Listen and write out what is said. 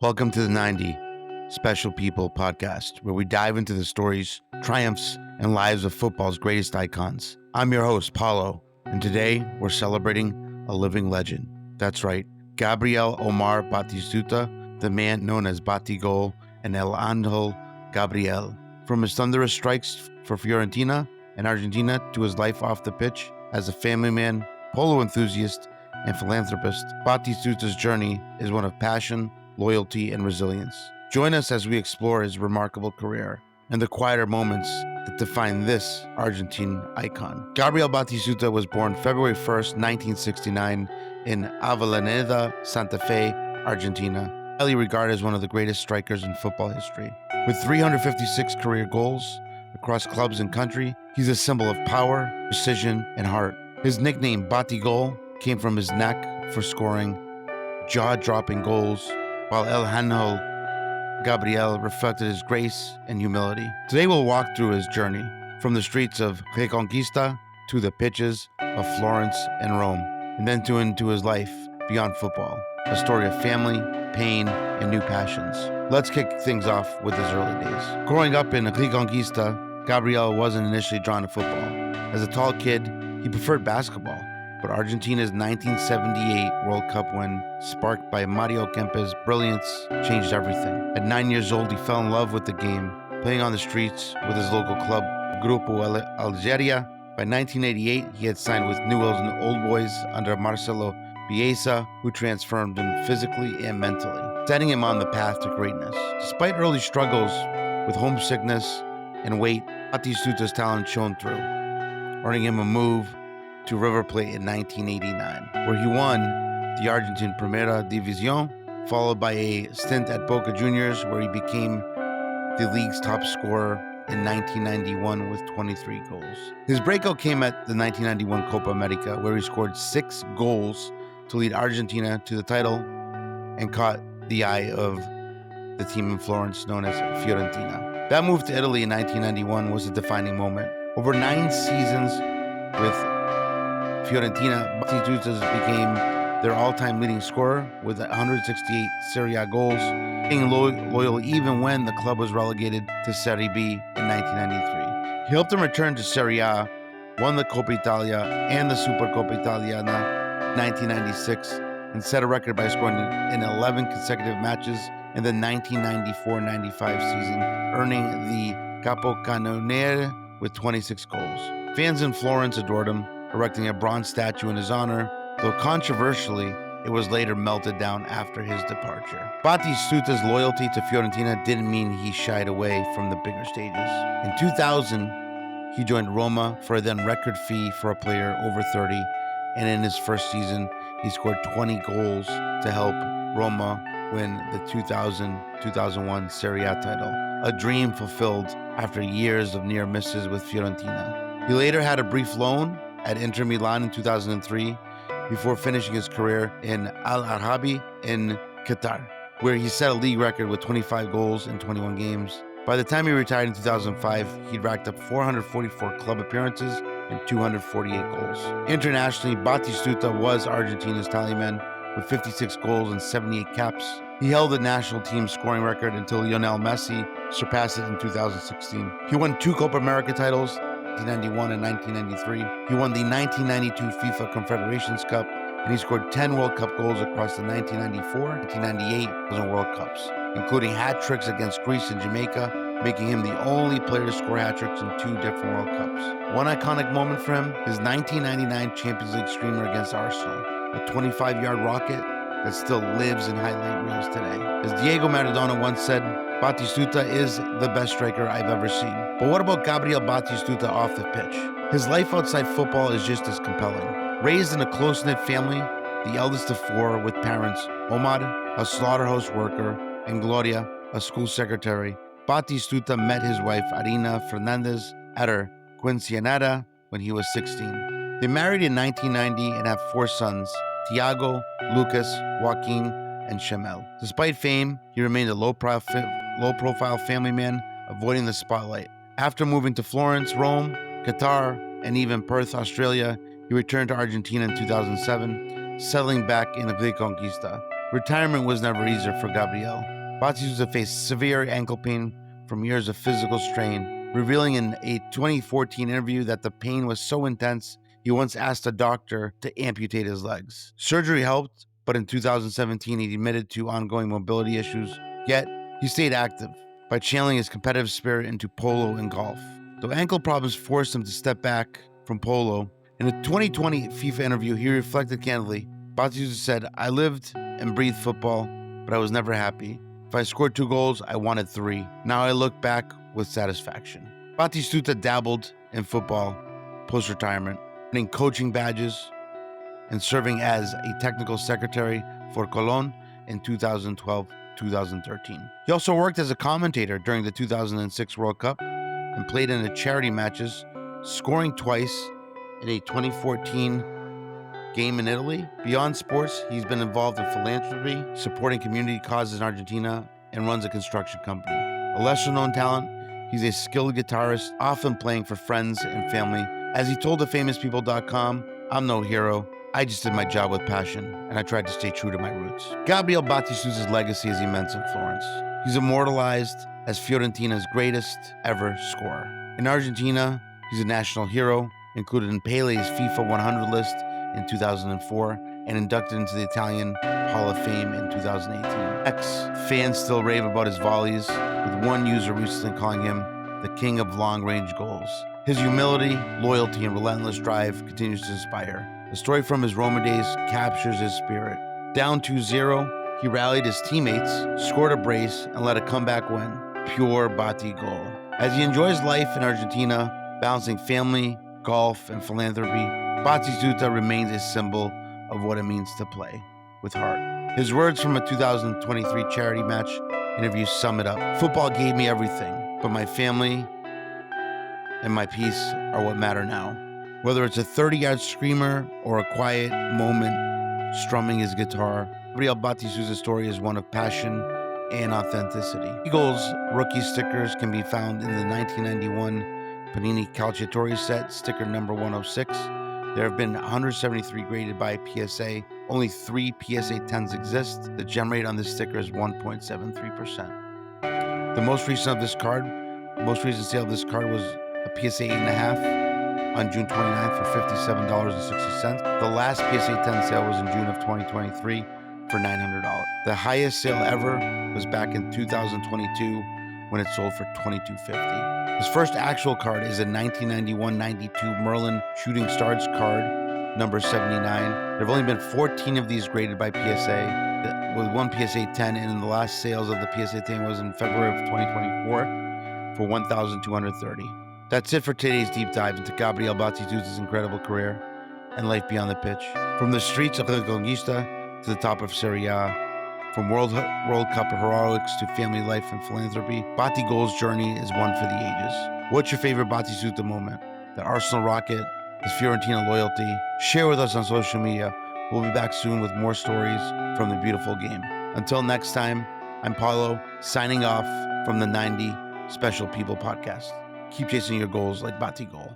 Welcome to the 90 Special People podcast, where we dive into the stories, triumphs, and lives of football's greatest icons. I'm your host, Paulo, and today we're celebrating a living legend. That's right, Gabriel Omar Batistuta, the man known as Batigol and El Angel Gabriel. From his thunderous strikes for Fiorentina and Argentina to his life off the pitch as a family man, polo enthusiast, and philanthropist, Batistuta's journey is one of passion, loyalty, and resilience. Join us as we explore his remarkable career and the quieter moments that define this Argentine icon. Gabriel Batistuta was born February 1st, 1969 in Avellaneda, Santa Fe, Argentina, highly regarded as one of the greatest strikers in football history. With 356 career goals across clubs and country, he's a symbol of power, precision, and heart. His nickname, Batigol, came from his knack for scoring jaw-dropping goals, while El Angel Gabriel reflected his grace and humility. Today we'll walk through his journey, from the streets of Reconquista to the pitches of Florence and Rome, and then into his life beyond football, a story of family, pain, and new passions. Let's kick things off with his early days. Growing up in Reconquista, Gabriel wasn't initially drawn to football. As a tall kid, he preferred basketball, but Argentina's 1978 World Cup win, sparked by Mario Kempes' brilliance, changed everything. At 9 years old, he fell in love with the game, playing on the streets with his local club, Grupo Algeria. By 1988, he had signed with Newell's Old Boys under Marcelo Bielsa, who transformed him physically and mentally, setting him on the path to greatness. Despite early struggles with homesickness and weight, Batistuta's talent shone through, earning him a move to River Plate in 1989, where he won the Argentine Primera División, followed by a stint at Boca Juniors, where he became the league's top scorer in 1991 with 23 goals. His breakout came at the 1991 Copa America, where he scored 6 goals to lead Argentina to the title and caught the eye of the team in Florence known as Fiorentina. That move to Italy in 1991 was a defining moment. Over 9 seasons with Fiorentina, Batistuta became their all-time leading scorer with 168 Serie A goals, being loyal even when the club was relegated to Serie B in 1993. He helped them return to Serie A, won the Coppa Italia and the Supercoppa Italiana in 1996, and set a record by scoring in 11 consecutive matches in the 1994-95 season, earning the Capocannoniere with 26 goals. Fans in Florence adored him, erecting a bronze statue in his honor, though controversially, it was later melted down after his departure. Batistuta's loyalty to Fiorentina didn't mean he shied away from the bigger stages. In 2000, he joined Roma for a then record fee for a player over 30, and in his first season, he scored 20 goals to help Roma win the 2000-2001 Serie A title, a dream fulfilled after years of near misses with Fiorentina. He later had a brief loan at Inter Milan in 2003 before finishing his career in Al Arabi in Qatar, where he set a league record with 25 goals in 21 games. By the time he retired in 2005, he'd racked up 444 club appearances and 248 goals. Internationally, Batistuta was Argentina's tallyman with 56 goals and 78 caps. He held the national team's scoring record until Lionel Messi surpassed it in 2016. He won 2 Copa America titles, 1991 and 1993. He won the 1992 FIFA Confederations Cup, and he scored 10 World Cup goals across the 1994-1998 World Cups, including hat tricks against Greece and Jamaica, making him the only player to score hat tricks in 2 different World Cups. One iconic moment for him, his 1999 Champions League streamer against Arsenal, a 25-yard rocket that still lives in highlight reels today. As Diego Maradona once said, Batistuta is the best striker I've ever seen. But what about Gabriel Batistuta off the pitch? His life outside football is just as compelling. Raised in a close-knit family, the eldest of 4 with parents, Omar, a slaughterhouse worker, and Gloria, a school secretary, Batistuta met his wife Arina Fernandez at her quinceañera when he was 16. They married in 1990 and have 4 sons, Tiago, Lucas, Joaquin, and Shamel. Despite fame, he remained a low-profile family man, avoiding the spotlight. After moving to Florence, Rome, Qatar, and even Perth, Australia, he returned to Argentina in 2007, settling back in Reconquista, Retirement was never easier for Gabriel. Batistuta faced severe ankle pain from years of physical strain, revealing in a 2014 interview that the pain was so intense he once asked a doctor to amputate his legs. Surgery helped, but in 2017 he admitted to ongoing mobility issues, yet he stayed active by channeling his competitive spirit into polo and golf. Though ankle problems forced him to step back from polo, in a 2020 FIFA interview he reflected candidly. Batistuta said, "I lived and breathed football, but I was never happy. If I scored 2 goals, I wanted 3. Now I look back with satisfaction." Batistuta dabbled in football post-retirement, earning coaching badges and serving as a technical secretary for Colón in 2012-2013. He also worked as a commentator during the 2006 World Cup and played in the charity matches, scoring twice in a 2014 game in Italy. Beyond sports, he's been involved in philanthropy, supporting community causes in Argentina, and runs a construction company. A lesser-known talent, he's a skilled guitarist, often playing for friends and family. As he told thefamouspeople.com, "I'm no hero. I just did my job with passion, and I tried to stay true to my roots." Gabriel Batistuta's legacy is immense in Florence. He's immortalized as Fiorentina's greatest ever scorer. In Argentina, he's a national hero, included in Pele's FIFA 100 list in 2004 and inducted into the Italian Hall of Fame in 2018. Fans still rave about his volleys, with one user recently calling him the king of long-range goals. His humility, loyalty, and relentless drive continues to inspire. The story from his Roma days captures his spirit. Down 2-0, he rallied his teammates, scored a brace, and led a comeback win. Pure Batigol. As he enjoys life in Argentina, balancing family, golf, and philanthropy, Batistuta remains a symbol of what it means to play with heart. His words from a 2023 charity match interview sum it up. "Football gave me everything, but my family and my peace are what matter now." Whether it's a 30-yard screamer or a quiet moment strumming his guitar, Gabriel Batistuta's story is one of passion and authenticity. Eagles rookie stickers can be found in the 1991 Panini Calciatore set, sticker number 106. There have been 173 graded by PSA. Only 3 PSA 10s exist. The gem rate on this sticker is 1.73%. The most recent sale of this card was a PSA 8.5 on June 29th for $57.60. The last PSA 10 sale was in June of 2023 for $900. The highest sale ever was back in 2022 when it sold for $22.50. His first actual card is a 1991-92 Merlin Shooting Stars card, number 79. There have only been 14 of these graded by PSA, with one PSA 10, and the last sales of the PSA 10 was in February of 2024 for $1,230. That's it for today's deep dive into Gabriel Batistuta's incredible career and life beyond the pitch. From the streets of Reconquista to the top of Serie A, from World Cup heroics to family life and philanthropy, Batigol's journey is one for the ages. What's your favorite Batistuta moment? The Arsenal rocket? His Fiorentina loyalty? Share with us on social media. We'll be back soon with more stories from the beautiful game. Until next time, I'm Paulo, signing off from the 90 Special People podcast. Keep chasing your goals like Batigol.